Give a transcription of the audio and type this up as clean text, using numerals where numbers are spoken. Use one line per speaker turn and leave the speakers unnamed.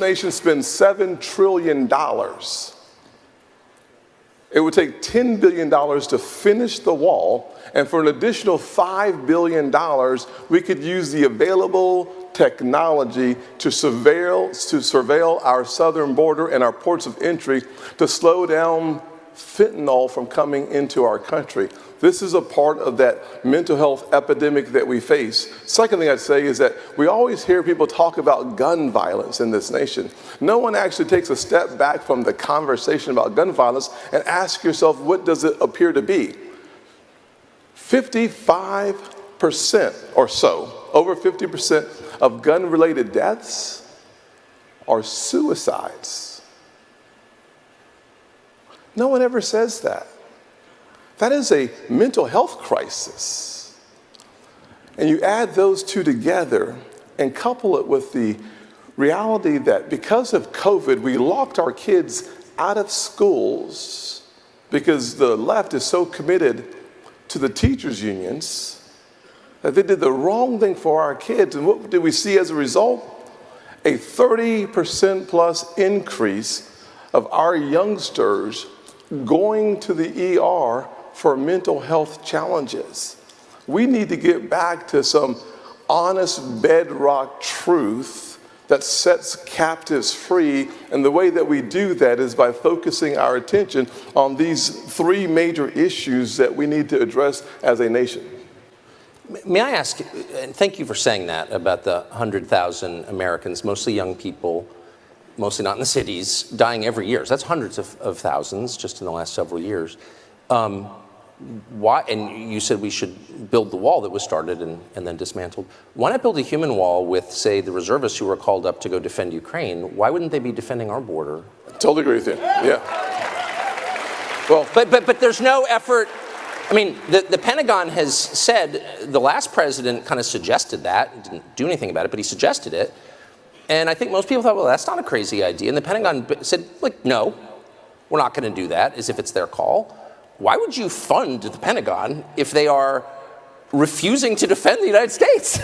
nation spends $7 trillion. It would take $10 billion to finish the wall, and for an additional $5 billion, we could use the available technology to surveil our southern border and our ports of entry to slow down fentanyl from coming into our country. This is a part of that mental health epidemic that we face. Second thing I'd say is that we always hear people talk about gun violence in this nation. No one actually takes a step back from the conversation about gun violence and asks yourself, what does it appear to be? 55% or so, over 50% of gun-related deaths are suicides. No one ever says that. That is a mental health crisis. And you add those two together and couple it with the reality that because of COVID, we locked our kids out of schools because the left is so committed to the teachers' unions that they did the wrong thing for our kids. And what did we see as a result? A 30% plus increase of our youngsters going to the ER for mental health challenges. We need to get back to some honest bedrock truth that sets captives free, and the way that we do that is by focusing our attention on these three major issues that we need to address as a nation.
May I ask, and thank you for saying that about the 100,000 Americans, mostly young people, mostly not in the cities, dying every year. So that's hundreds of thousands just in the last several years. Why? And you said we should build the wall that was started and then dismantled. Why not build a human wall with, say, the reservists who were called up to go defend Ukraine? Why wouldn't they be defending our border?
Totally agree with you. Yeah. Well,
but there's no effort. I mean, the Pentagon has said, the last president kind of suggested that, didn't do anything about it, but he suggested it. And I think most people thought, well, that's not a crazy idea. And the Pentagon said, like, no, we're not going to do that, as if it's their call. Why would you fund the Pentagon if they are refusing to defend the United States?